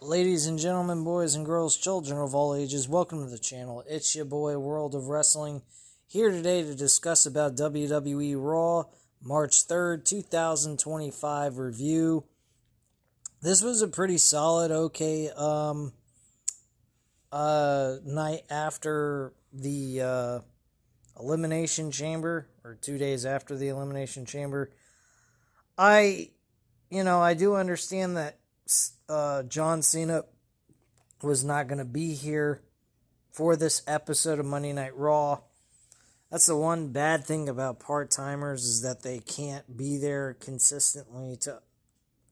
Ladies and gentlemen, boys and girls, children of all ages, welcome to the channel. It's your boy, World of Wrestling, here today to discuss about WWE Raw, March 3rd, 2025 review. This was a pretty solid, okay, night after the, Elimination Chamber, or 2 days after the Elimination Chamber. I do understand that John Cena was not going to be here for this episode of Monday Night Raw. That's the one bad thing about part-timers, is that they can't be there consistently to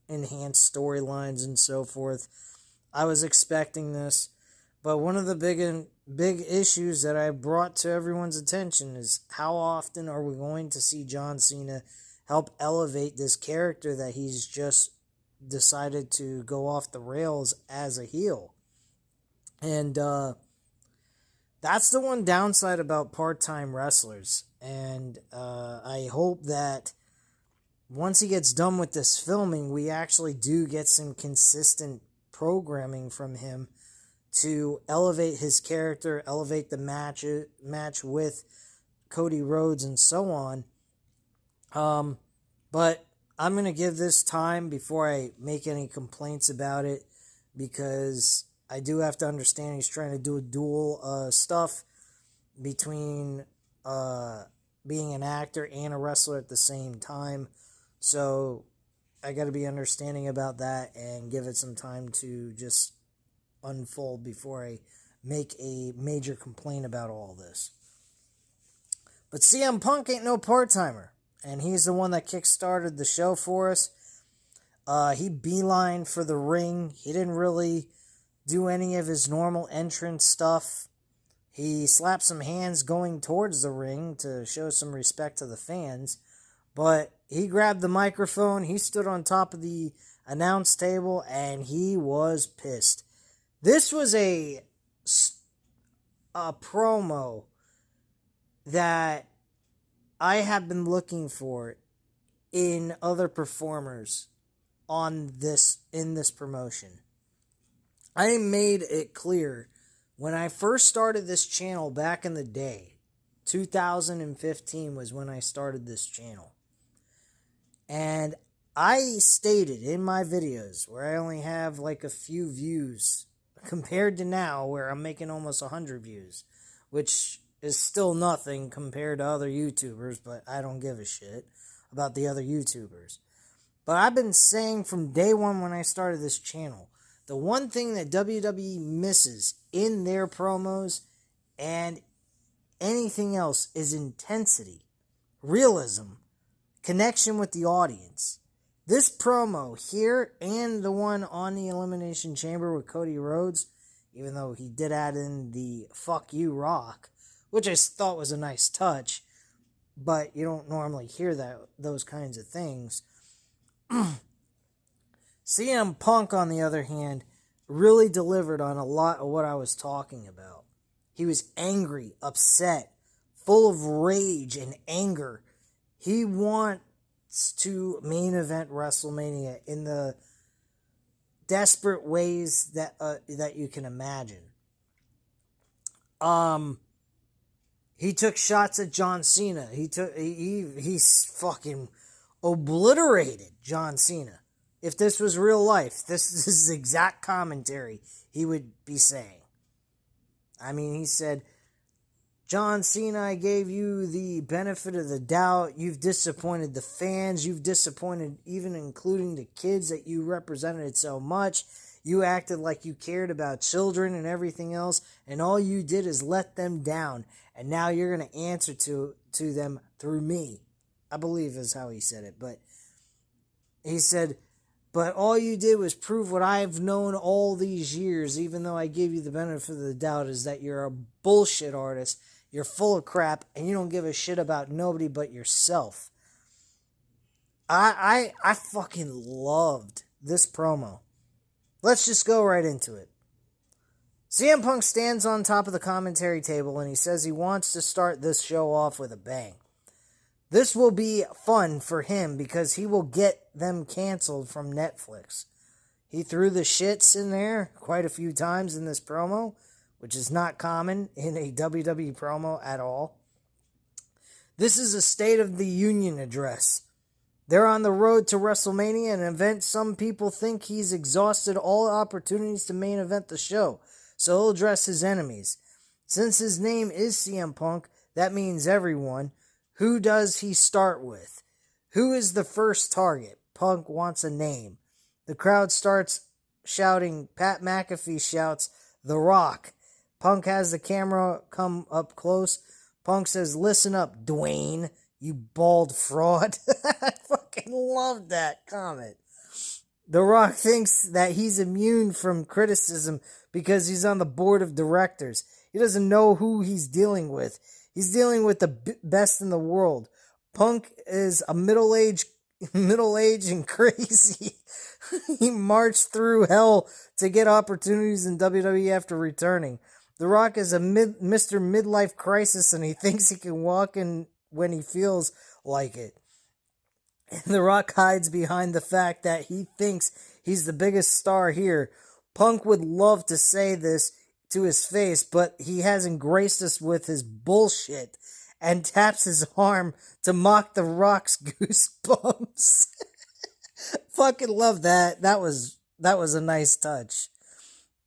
enhance storylines and so forth. I was expecting this, but one of the big issues that I brought to everyone's attention is how often are we going to see John Cena help elevate this character that he's just decided to go off the rails as a heel. And that's the one downside about part-time wrestlers. And I hope that once he gets done with this filming, we actually do get some consistent programming from him to elevate his character, elevate the match with Cody Rhodes and so on. But I'm going to give this time before I make any complaints about it, because I do have to understand he's trying to do a dual stuff between being an actor and a wrestler at the same time. So I got to be understanding about that and give it some time to just unfold before I make a major complaint about all this. But CM Punk ain't no part-timer. And he's the one that kick-started the show for us. He beelined for the ring. He didn't really do any of his normal entrance stuff. He slapped some hands going towards the ring to show some respect to the fans. But he grabbed the microphone. He stood on top of the announce table, and he was pissed. This was a promo that I have been looking for in other performers in this promotion. I made it clear when I first started this channel back in the day. 2015 was when I started this channel. And I stated in my videos, where I only have like a few views compared to now where I'm making almost 100 views, which is still nothing compared to other YouTubers, but I don't give a shit about the other YouTubers. But I've been saying from day one when I started this channel, the one thing that WWE misses in their promos and anything else is intensity, realism, connection with the audience. This promo here and the one on the Elimination Chamber with Cody Rhodes, even though he did add in the "fuck you, Rock," which I thought was a nice touch, but you don't normally hear those kinds of things. CM Punk, on the other hand, really delivered on a lot of what I was talking about. He was angry, upset, full of rage and anger. He wants to main event WrestleMania in the desperate ways that you can imagine. He took shots at John Cena. He fucking obliterated John Cena. If this was real life, this is exact commentary he would be saying. I mean, he said, "John Cena, I gave you the benefit of the doubt. You've disappointed the fans. You've disappointed even including the kids that you represented so much. You acted like you cared about children and everything else, and all you did is let them down. And now you're going to answer to them through me." I believe is how he said it. But he said, "But all you did was prove what I've known all these years, even though I gave you the benefit of the doubt, is that you're a bullshit artist. You're full of crap, and you don't give a shit about nobody but yourself." I fucking loved this promo. Let's just go right into it. CM Punk stands on top of the commentary table and he says he wants to start this show off with a bang. This will be fun for him because he will get them canceled from Netflix. He threw the shits in there quite a few times in this promo, which is not common in a WWE promo at all. This is a State of the Union address. They're on the road to WrestleMania, an event some people think he's exhausted all opportunities to main event the show, so he'll address his enemies. Since his name is CM Punk, that means everyone. Who does he start with? Who is the first target? Punk wants a name. The crowd starts shouting. Pat McAfee shouts, "The Rock." Punk has the camera come up close. Punk says, "Listen up, Dwayne, you bald fraud." I fucking love that comment. The Rock thinks that he's immune from criticism because he's on the board of directors. He doesn't know who he's dealing with. He's dealing with the best in the world. Punk is a middle-aged and crazy. He marched through hell to get opportunities in WWE after returning. The Rock is a Mr. Midlife Crisis, and he thinks he can walk in when he feels like it. And The Rock hides behind the fact that he thinks he's the biggest star here. Punk would love to say this to his face, but he hasn't graced us with his bullshit, and taps his arm to mock The Rock's goosebumps. Fucking love that. That was a nice touch.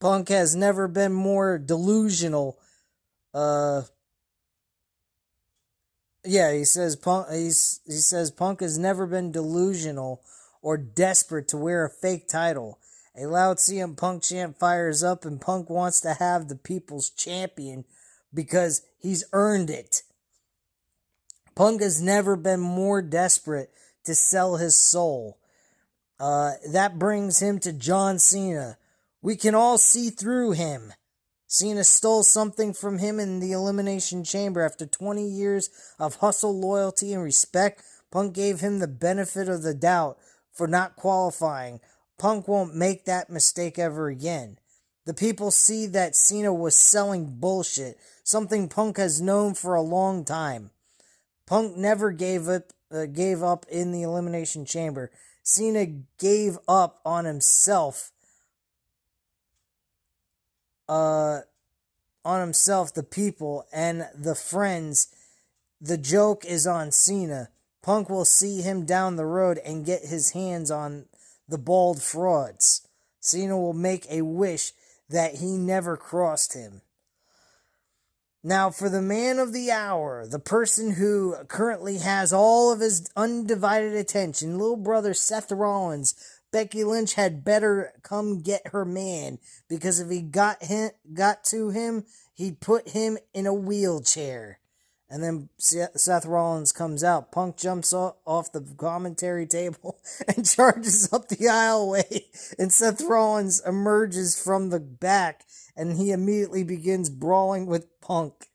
Punk has never been more delusional. He says Punk has never been delusional or desperate to wear a fake title. A loud CM Punk chant fires up, and Punk wants to have the people's champion because he's earned it. Punk has never been more desperate to sell his soul. That brings him to John Cena. We can all see through him. Cena stole something from him in the Elimination Chamber. After 20 years of hustle, loyalty, and respect, Punk gave him the benefit of the doubt for not qualifying. Punk won't make that mistake ever again. The people see that Cena was selling bullshit, something Punk has known for a long time. Punk never gave up in the Elimination Chamber. Cena gave up on himself. The people, and the friends. The joke is on Cena. Punk will see him down the road and get his hands on the bald frauds. Cena will make a wish that he never crossed him. Now, for the man of the hour, the person who currently has all of his undivided attention, little brother Seth Rollins. Becky Lynch had better come get her man, because if he got to him, he'd put him in a wheelchair. And then Seth Rollins comes out. Punk jumps off the commentary table and charges up the aisleway. And Seth Rollins emerges from the back, and he immediately begins brawling with Punk.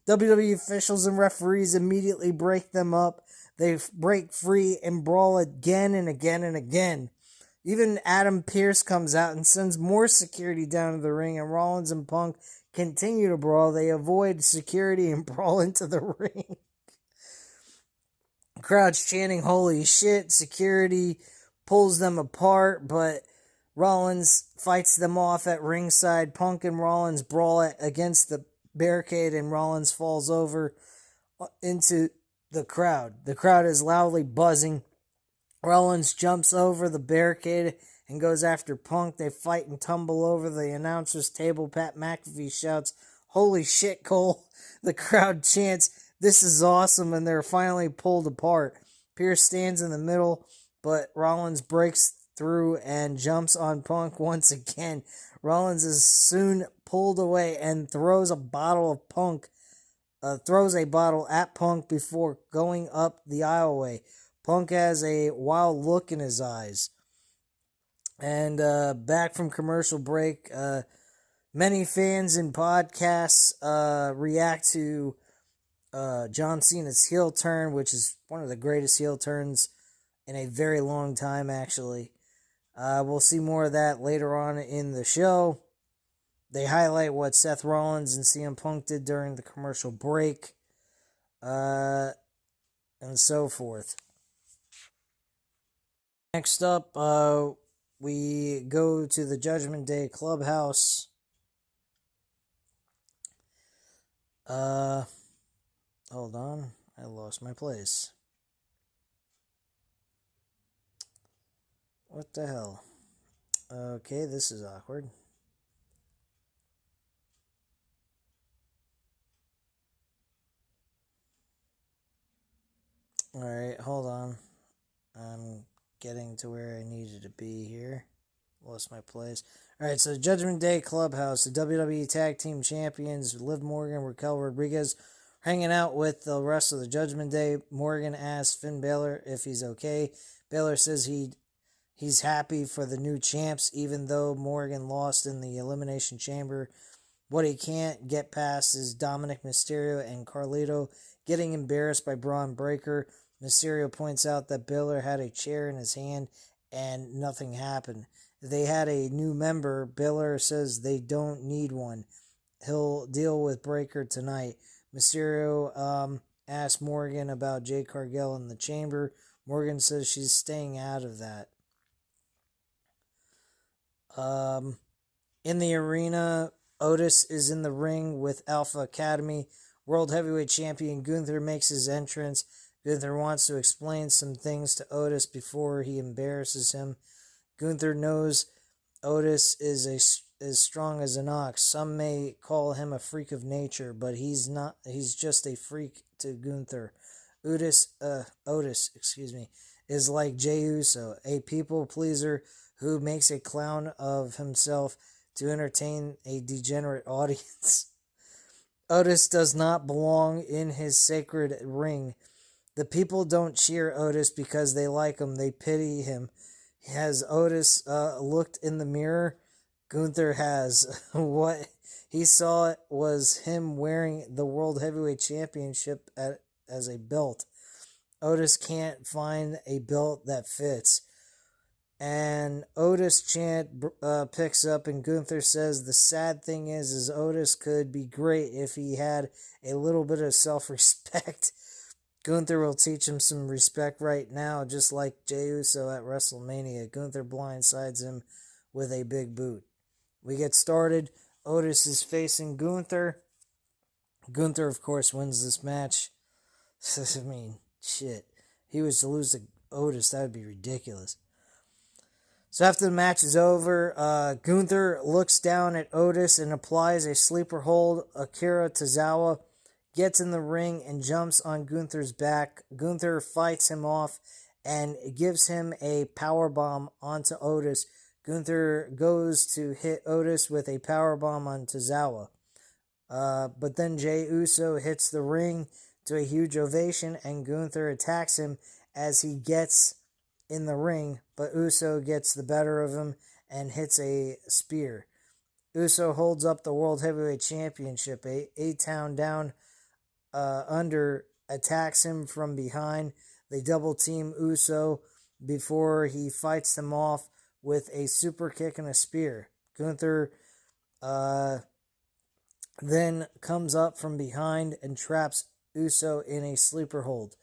WWE officials and referees immediately break them up. They break free and brawl again and again and again. Even Adam Pearce comes out and sends more security down to the ring, and Rollins and Punk continue to brawl. They avoid security and brawl into the ring. Crowd's chanting, "Holy shit." Security pulls them apart, but Rollins fights them off at ringside. Punk and Rollins brawl against the barricade, and Rollins falls over into the crowd. The crowd is loudly buzzing. Rollins jumps over the barricade and goes after Punk. They fight and tumble over the announcer's table. Pat McAfee shouts, "Holy shit, Cole." The crowd chants, "This is awesome," and they're finally pulled apart. Pierce stands in the middle, but Rollins breaks through and jumps on Punk once again. Rollins is soon pulled away and throws a bottle at Punk before going up the aisleway. Punk has a wild look in his eyes. And back from commercial break, many fans and podcasts react to John Cena's heel turn, which is one of the greatest heel turns in a very long time, actually. We'll see more of that later on in the show. They highlight what Seth Rollins and CM Punk did during the commercial break, and so forth. Next up, we go to the Judgment Day clubhouse. Hold on. I lost my place. What the hell? Okay, this is awkward. Alright, hold on. I'm getting to where I needed to be here. Lost my place. Alright, so Judgment Day Clubhouse, the WWE Tag Team Champions, Liv Morgan, Raquel Rodriguez, hanging out with the rest of the Judgment Day. Morgan asks Finn Balor if he's okay. Balor says he's happy for the new champs, even though Morgan lost in the Elimination Chamber. What he can't get past is Dominic Mysterio and Carlito getting embarrassed by Braun Breaker. Mysterio points out that Balor had a chair in his hand and nothing happened. If they had a new member, Balor says they don't need one. He'll deal with Breaker tonight. Mysterio asks Morgan about Jade Cargill in the chamber. Morgan says she's staying out of that. In the arena, Otis is in the ring with Alpha Academy. World Heavyweight Champion Gunther makes his entrance. Gunther wants to explain some things to Otis before he embarrasses him. Gunther knows Otis is as strong as an ox. Some may call him a freak of nature, but he's not. He's just a freak to Gunther. Otis, is like Jey Uso, a people pleaser who makes a clown of himself to entertain a degenerate audience. Otis does not belong in his sacred ring. The people don't cheer Otis because they like him, they pity him. Has Otis looked in the mirror? Gunther has. What he saw was him wearing the World Heavyweight Championship as a belt. Otis can't find a belt that fits. And Otis chant picks up, and Gunther says the sad thing is Otis could be great if he had a little bit of self-respect. Gunther will teach him some respect right now, just like Jey Uso at WrestleMania. Gunther blindsides him with a big boot. We get started. Otis is facing Gunther. Gunther, of course, wins this match. I mean, shit. He was to lose to Otis, that would be ridiculous. So after the match is over, Gunther looks down at Otis and applies a sleeper hold. Akira Tozawa gets in the ring and jumps on Gunther's back. Gunther fights him off and gives him a powerbomb onto Otis. Gunther goes to hit Otis with a powerbomb on Tozawa. But then Jey Uso hits the ring to a huge ovation, and Gunther attacks him as he gets in the ring, but Uso gets the better of him and hits a spear. Uso holds up the World Heavyweight Championship. A-Town down under attacks him from behind. They double team Uso before he fights them off with a super kick and a spear. Gunther then comes up from behind and traps Uso in a sleeper hold.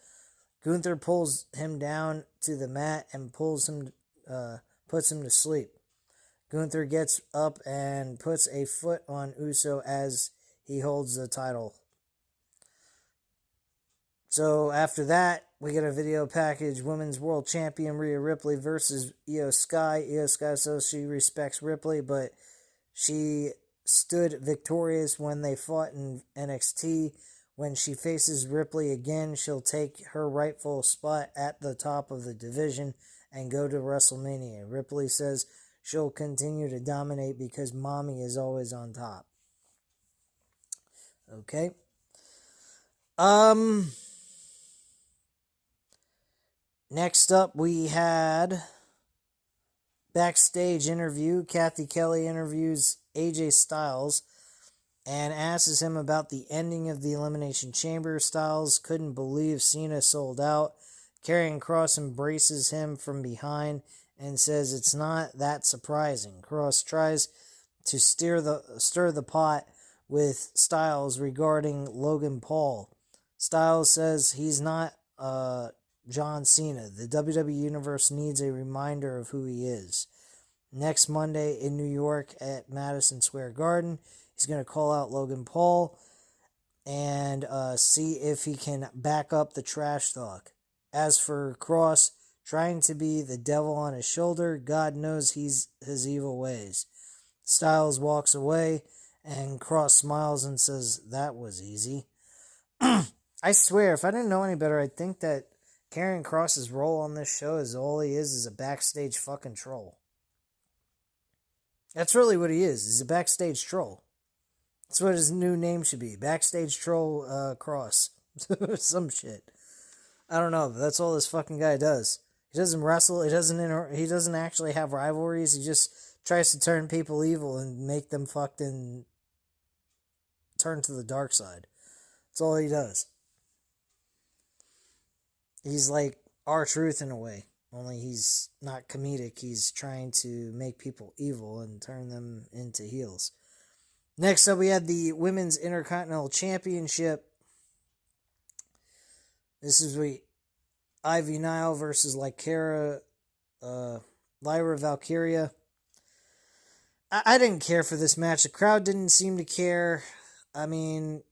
Gunther pulls him down to the mat and puts him to sleep. Gunther gets up and puts a foot on Uso as he holds the title. So after that, we get a video package. Women's World Champion Rhea Ripley versus Io Sky. Io Sky says she respects Ripley, but she stood victorious when they fought in NXT. When she faces Ripley again, she'll take her rightful spot at the top of the division and go to WrestleMania. Ripley says she'll continue to dominate because mommy is always on top. Okay. Next up, we had backstage interview. Kathy Kelly interviews AJ Styles and asks him about the ending of the Elimination Chamber. Styles couldn't believe Cena sold out. Karrion Kross embraces him from behind and says it's not that surprising. Kross tries to stir the pot with Styles regarding Logan Paul. Styles says he's not John Cena. The WWE Universe needs a reminder of who he is. next Monday in New York at Madison Square Garden. He's going to call out Logan Paul and see if he can back up the trash talk. As for Cross, trying to be the devil on his shoulder, God knows he's his evil ways. Styles walks away, and Cross smiles and says, "That was easy." I swear, if I didn't know any better, I'd think that Karrion Kross's role on this show is all he is a backstage fucking troll. That's really what he is. He's a backstage troll. That's what his new name should be. Backstage Troll Cross. Some shit. I don't know, but that's all this fucking guy does. He doesn't wrestle. He doesn't actually have rivalries. He just tries to turn people evil and make them fucking turn to the dark side. That's all he does. He's like R-Truth in a way. Only he's not comedic. He's trying to make people evil and turn them into heels. Next up, we had the Women's Intercontinental Championship. This is Ivy Nile versus Lyra Valkyria. I didn't care for this match. The crowd didn't seem to care. I mean,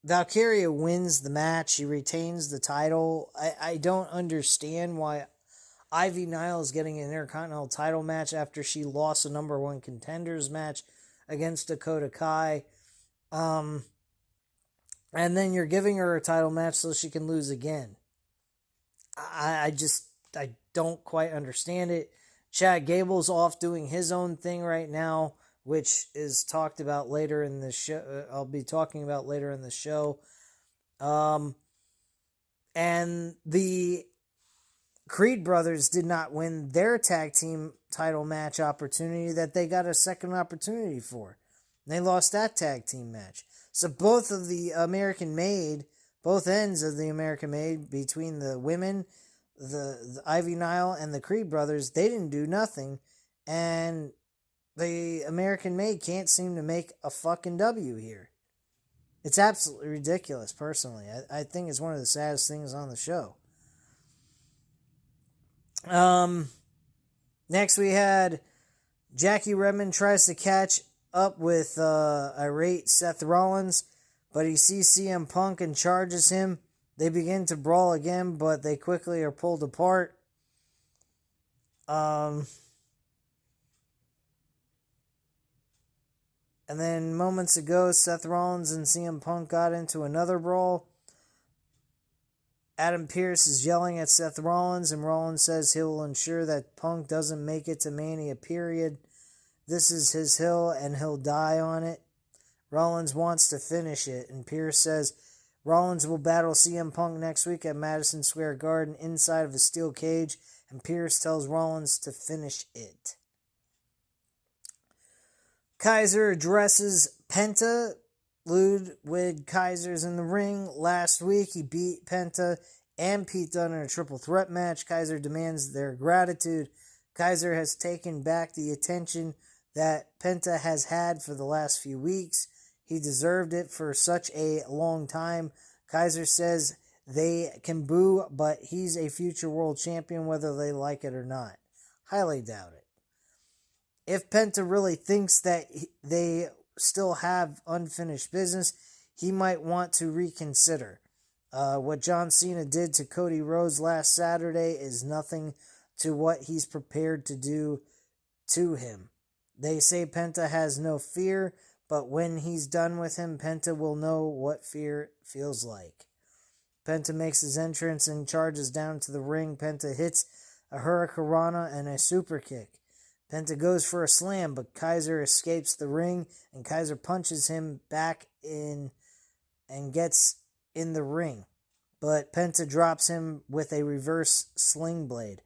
Valkyria wins the match. She retains the title. I don't understand why Ivy Nile is getting an Intercontinental title match after she lost a number one contenders match against Dakota Kai. And then you're giving her a title match so she can lose again. I don't quite understand it. Chad Gable's off doing his own thing right now, which is talked about later in the show. I'll be talking about later in the show. And the Creed brothers did not win their tag team title match opportunity that they got a second opportunity for. And they lost that tag team match. So both ends of the American Made, between the women, the Ivy Nile, and the Creed brothers, they didn't do nothing. And the American Made can't seem to make a fucking W here. It's absolutely ridiculous, personally. I think it's one of the saddest things on the show. Next we had Jackie Redmond tries to catch up with irate Seth Rollins, but he sees CM Punk and charges him. They begin to brawl again, but they quickly are pulled apart. And then moments ago, Seth Rollins and CM Punk got into another brawl. Adam Pearce is yelling at Seth Rollins, and Rollins says he'll ensure that Punk doesn't make it to Mania, period. This is his hill, and he'll die on it. Rollins wants to finish it, and Pearce says Rollins will battle CM Punk next week at Madison Square Garden inside of a steel cage, and Pearce tells Rollins to finish it. Kaiser addresses Penta. Ludwig Kaiser's in the ring. Last week, he beat Penta and Pete Dunne in a triple threat match. Kaiser demands their gratitude. Kaiser has taken back the attention that Penta has had for the last few weeks. He deserved it for such a long time. Kaiser says they can boo, but he's a future world champion whether they like it or not. Highly doubt it. If Penta really thinks that they still have unfinished business, he might want to reconsider. What John Cena did to Cody Rhodes last Saturday is nothing to what he's prepared to do to him. They say Penta has no fear, but when he's done with him, Penta will know what fear feels like. Penta makes his entrance and charges down to the ring. Penta hits a hurricanrana and a super kick. Penta goes for a slam, but Kaiser escapes the ring, and Kaiser punches him back in and gets in the ring. But Penta drops him with a reverse sling blade.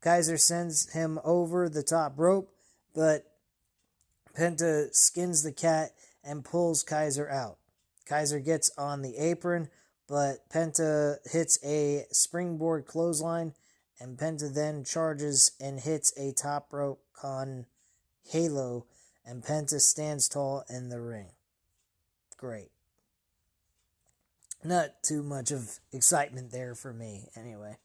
Kaiser sends him over the top rope, but Penta skins the cat and pulls Kaiser out. Kaiser gets on the apron, but Penta hits a springboard clothesline, and Penta then charges and hits a top rope con halo, and Penta stands tall in the ring. Great. Not too much of excitement there for me, anyway.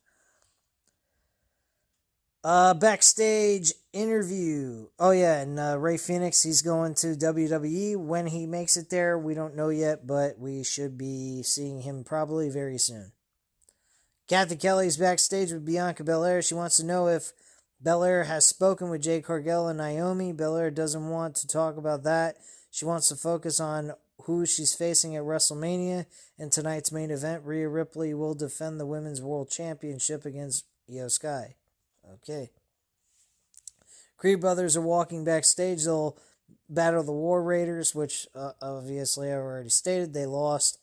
Backstage interview. Oh yeah, and Ray Phoenix, he's going to WWE. When he makes it there, we don't know yet, but we should be seeing him probably very soon. Kathy Kelly's backstage with Bianca Belair. She wants to know if Belair has spoken with Jade Cargill and Naomi. Belair doesn't want to talk about that. She wants to focus on who she's facing at WrestleMania. In tonight's main event, Rhea Ripley will defend the Women's World Championship against Io Sky. Okay. Creed brothers are walking backstage. They'll battle the War Raiders, which obviously I've already stated. They lost.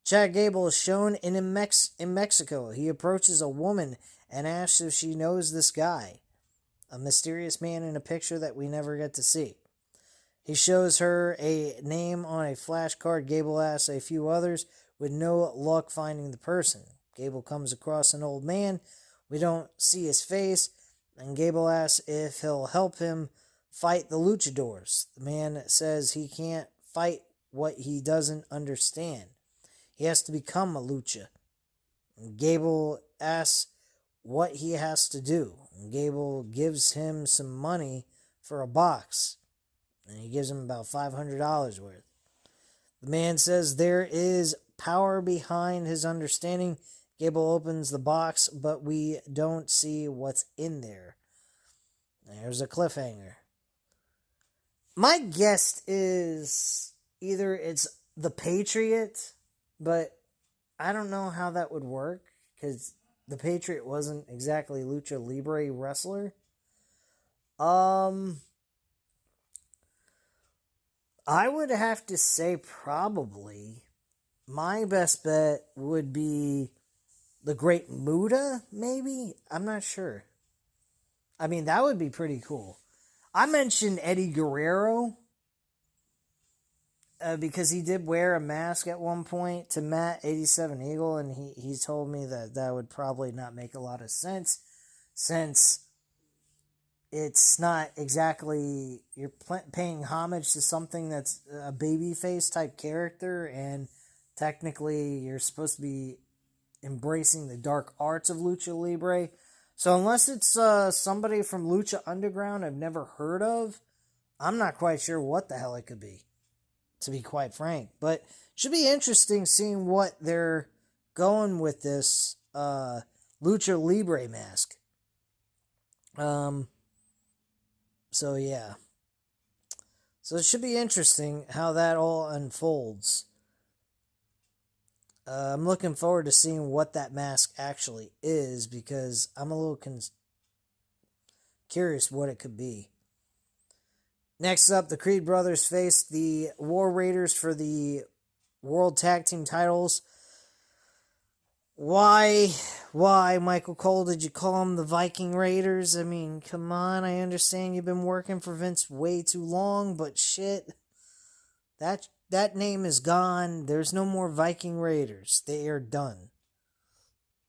Chad Gable is shown in Mexico. He approaches a woman and asks if she knows this guy, a mysterious man in a picture that we never get to see. He shows her a name on a flashcard. Gable asks a few others, with no luck finding the person. Gable comes across an old man. We don't see his face, and Gable asks if he'll help him fight the luchadors. The man says he can't fight what he doesn't understand. He has to become a lucha. And Gable asks what he has to do. And Gable gives him some money for a box. And he gives him about $500 worth. The man says there is power behind his understanding. Gable opens the box, but we don't see what's in there. There's a cliffhanger. My guess is either it's the Patriot, but I don't know how that would work, because the Patriot wasn't exactly Lucha Libre wrestler. I would have to say probably my best bet would be the Great Muta, maybe? I'm not sure. I mean, that would be pretty cool. I mentioned Eddie Guerrero because he did wear a mask at one point to Matt 87 Eagle, and he told me that that would probably not make a lot of sense since it's not exactly, you're paying homage to something that's a babyface type character, and technically you're supposed to be embracing the dark arts of Lucha Libre. So unless it's somebody from Lucha Underground I've never heard of, I'm not quite sure what the hell it could be, to be quite frank. But should be interesting seeing what they're going with this Lucha Libre mask. So yeah. So it should be interesting how that all unfolds. I'm looking forward to seeing what that mask actually is, because I'm a little curious what it could be. Next up, the Creed brothers face the War Raiders for the World Tag Team titles. Why, Michael Cole, did you call them the Viking Raiders? I mean, come on, I understand you've been working for Vince way too long, but shit, that name is gone. There's no more Viking Raiders. They are done.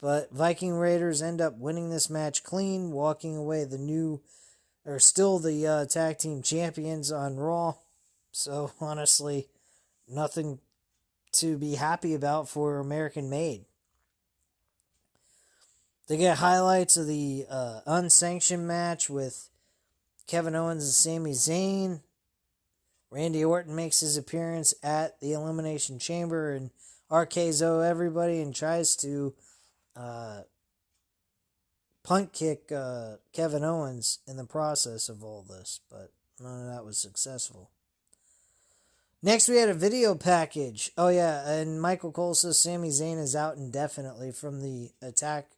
But Viking Raiders end up winning this match clean, walking away still the tag team champions on Raw. So, honestly, nothing to be happy about for American Made. They get highlights of the unsanctioned match with Kevin Owens and Sami Zayn. Randy Orton makes his appearance at the Elimination Chamber and RKO everybody and tries to punt kick Kevin Owens in the process of all this, but none of that was successful. Next, we had a video package. Oh yeah, and Michael Cole says Sami Zayn is out indefinitely from the attack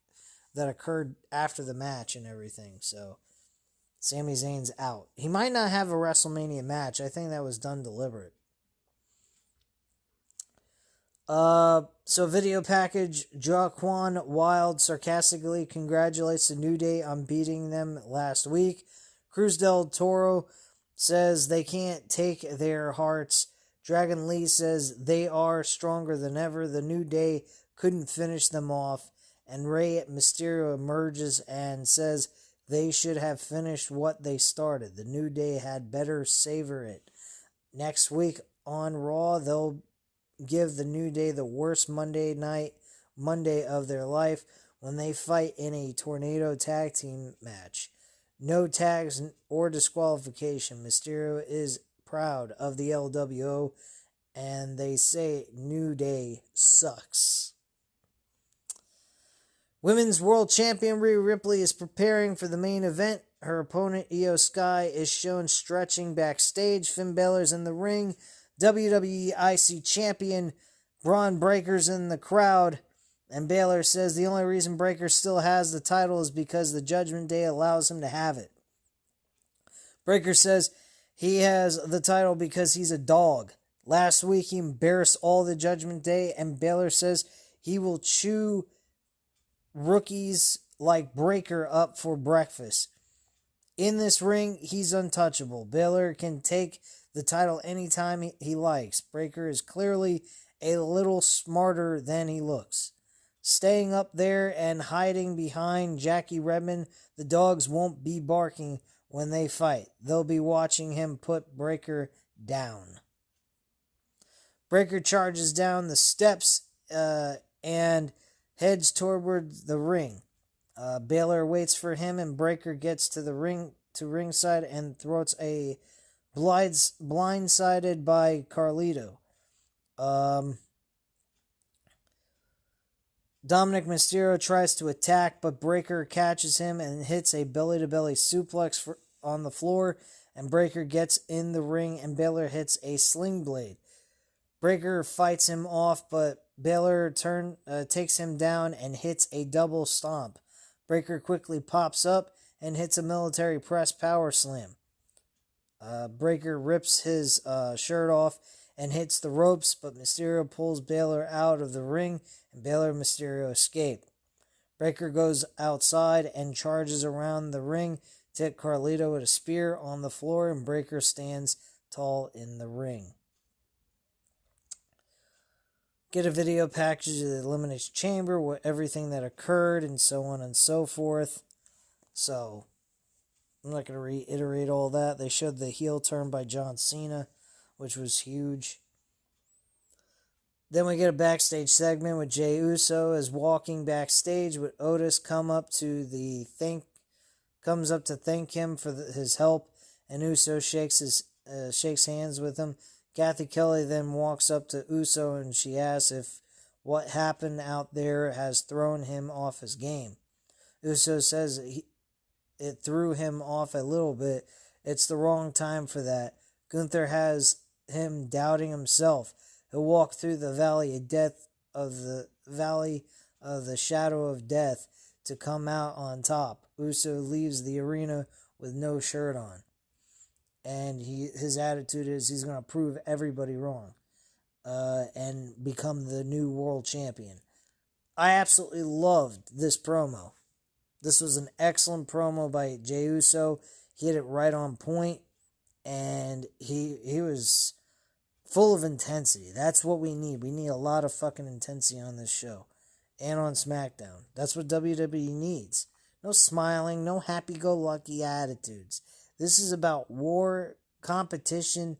that occurred after the match and everything, so Sami Zayn's out. He might not have a WrestleMania match. I think that was done deliberate. So video package. Joaquin Wilde sarcastically congratulates the New Day on beating them last week. Cruz del Toro says they can't take their hearts. Dragon Lee says they are stronger than ever. The New Day couldn't finish them off. And Rey Mysterio emerges and says they should have finished what they started. The New Day had better savor it. Next week on Raw, they'll give the New Day the worst Monday of their life when they fight in a tornado tag team match. No tags or disqualification. Mysterio is proud of the LWO, and they say New Day sucks. Women's World Champion Rhea Ripley is preparing for the main event. Her opponent, Io Sky, is shown stretching backstage. Finn Balor's in the ring. WWE IC Champion Braun Breaker's in the crowd. And Balor says the only reason Breaker still has the title is because the Judgment Day allows him to have it. Breaker says he has the title because he's a dog. Last week he embarrassed all the Judgment Day, and Balor says he will chew rookies like Breaker up for breakfast. In this ring, he's untouchable. Balor can take the title anytime he likes. Breaker is clearly a little smarter than he looks. Staying up there and hiding behind Jackie Redmond, the dogs won't be barking when they fight. They'll be watching him put Breaker down. Breaker charges down the steps and heads toward the ring. Balor waits for him, and Breaker gets to the ringside and throws a blindsided by Carlito. Dominic Mysterio tries to attack, but Breaker catches him and hits a belly-to-belly suplex on the floor, and Breaker gets in the ring, and Balor hits a sling blade. Breaker fights him off, but Balor takes him down and hits a double stomp. Breaker quickly pops up and hits a military press power slam. Breaker rips his shirt off and hits the ropes, but Mysterio pulls Balor out of the ring, and Balor and Mysterio escape. Breaker goes outside and charges around the ring to hit Carlito with a spear on the floor, and Breaker stands tall in the ring. Get a video package of the Elimination Chamber, everything that occurred, and so on and so forth. So, I'm not going to reiterate all that. They showed the heel turn by John Cena, which was huge. Then we get a backstage segment with Jey Uso is walking backstage with Otis comes up to thank him for his help, and Uso shakes hands with him. Kathy Kelly then walks up to Uso and she asks if what happened out there has thrown him off his game. Uso says it threw him off a little bit. It's the wrong time for that. Gunther has him doubting himself. He'll walk through the valley of the shadow of death to come out on top. Uso leaves the arena with no shirt on. And his attitude is he's going to prove everybody wrong and become the new world champion. I absolutely loved this promo. This was an excellent promo by Jey Uso. He hit it right on point, and he was full of intensity. That's what we need. We need a lot of fucking intensity on this show and on SmackDown. That's what WWE needs. No smiling, no happy-go-lucky attitudes. This is about war, competition,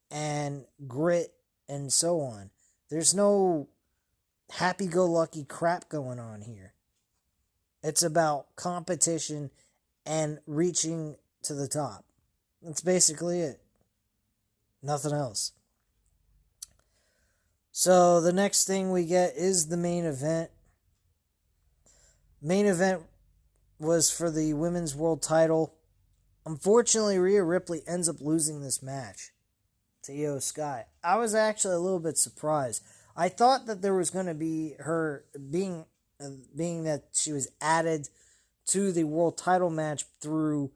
and grit, and so on. There's no happy-go-lucky crap going on here. It's about competition and reaching to the top. That's basically it. Nothing else. So the next thing we get is the main event. Main event was for the Women's World title. Unfortunately, Rhea Ripley ends up losing this match to Io Sky. I was actually a little bit surprised. I thought that there was going to be her being that she was added to the world title match through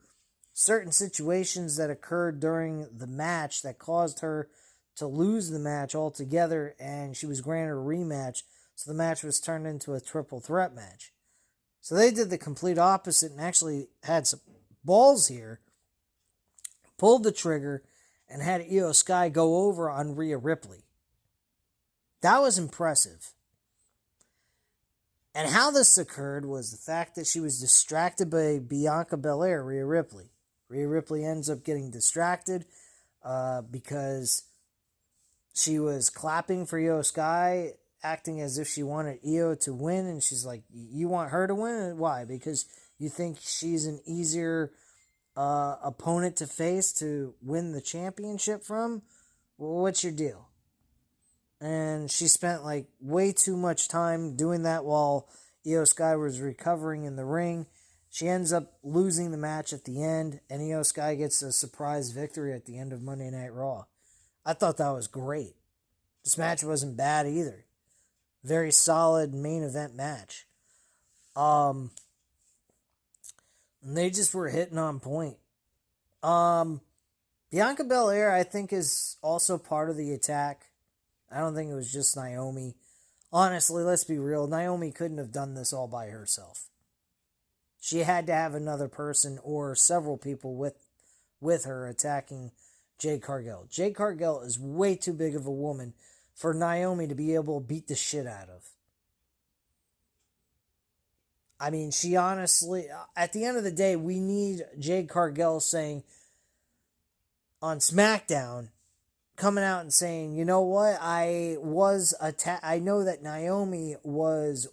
certain situations that occurred during the match that caused her to lose the match altogether, and she was granted a rematch, so the match was turned into a triple threat match. So they did the complete opposite and actually had some balls here, pulled the trigger, and had Io Sky go over on Rhea Ripley. That was impressive. And how this occurred was the fact that she was distracted by Bianca Belair, Rhea Ripley. Rhea Ripley ends up getting distracted because she was clapping for Io Sky acting as if she wanted Io to win, and she's like, you want her to win? Why? Because you think she's an easier opponent to face to win the championship from? Well, what's your deal? And she spent like way too much time doing that while Io Sky was recovering in the ring. She ends up losing the match at the end, and Io Sky gets a surprise victory at the end of Monday Night Raw. I thought that was great. This match wasn't bad either. Very solid main event match. And they just were hitting on point. Bianca Belair, I think, is also part of the attack. I don't think it was just Naomi. Honestly, let's be real. Naomi couldn't have done this all by herself. She had to have another person or several people with her attacking Jade Cargill. Jade Cargill is way too big of a woman for Naomi to be able to beat the shit out of. I mean, she honestly, at the end of the day, we need Jade Cargill saying on SmackDown, coming out and saying, you know what, I know that Naomi was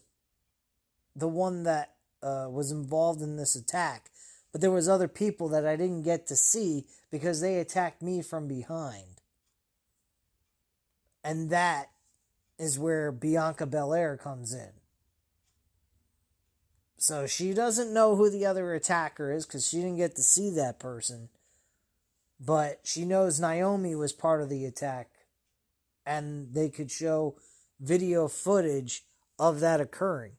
the one that was involved in this attack, but there was other people that I didn't get to see because they attacked me from behind. And that is where Bianca Belair comes in. So she doesn't know who the other attacker is because she didn't get to see that person. But she knows Naomi was part of the attack. And they could show video footage of that occurring.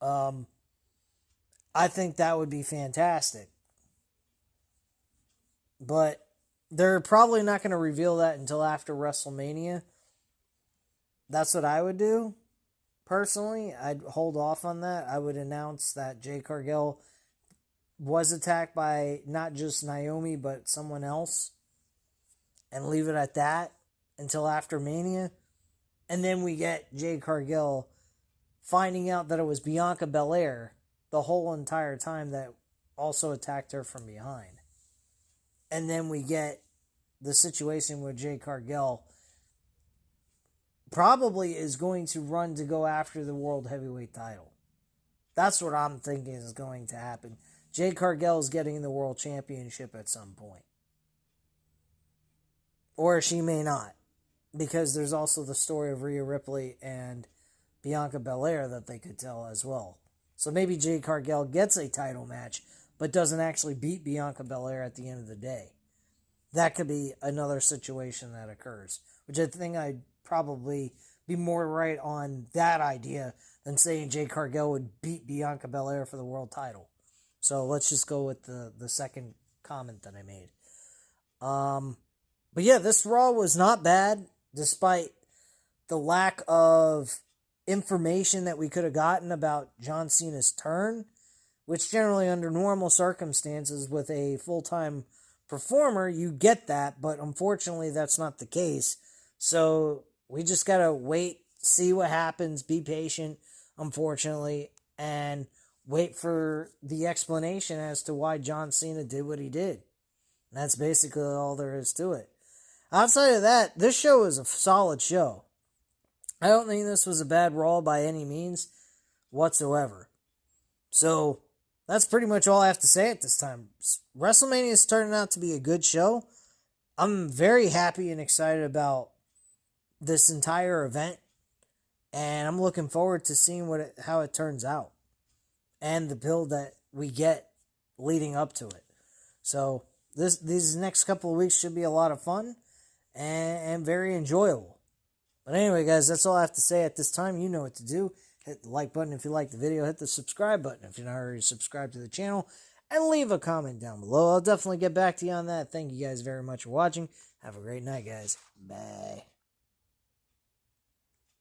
I think that would be fantastic. But they're probably not going to reveal that until after WrestleMania. That's what I would do. Personally, I'd hold off on that. I would announce that Jade Cargill was attacked by not just Naomi, but someone else. And leave it at that until after Mania. And then we get Jade Cargill finding out that it was Bianca Belair the whole entire time that also attacked her from behind. And then we get the situation where Jade Cargill probably is going to run to go after the World Heavyweight title. That's what I'm thinking is going to happen. Jade Cargill is getting the World Championship at some point. Or she may not. Because there's also the story of Rhea Ripley and Bianca Belair that they could tell as well. So maybe Jade Cargill gets a title match, but doesn't actually beat Bianca Belair at the end of the day. That could be another situation that occurs. Which I think I'd probably be more right on that idea than saying Jade Cargill would beat Bianca Belair for the world title. So let's just go with the second comment that I made. But yeah, this Raw was not bad, despite the lack of information that we could have gotten about John Cena's turn, which generally under normal circumstances with a full-time performer, you get that, but unfortunately that's not the case. So we just gotta wait, see what happens, be patient, unfortunately, and wait for the explanation as to why John Cena did what he did. And that's basically all there is to it. Outside of that, this show is a solid show. I don't think this was a bad Raw by any means whatsoever. So, that's pretty much all I have to say at this time. WrestleMania is turning out to be a good show. I'm very happy and excited about this entire event. And I'm looking forward to seeing how it turns out. And the build that we get leading up to it. So, these next couple of weeks should be a lot of fun. And very enjoyable. But anyway, guys, that's all I have to say at this time. You know what to do. Hit the like button if you like the video. Hit the subscribe button if you're not already subscribed to the channel. And leave a comment down below. I'll definitely get back to you on that. Thank you guys very much for watching. Have a great night, guys. Bye.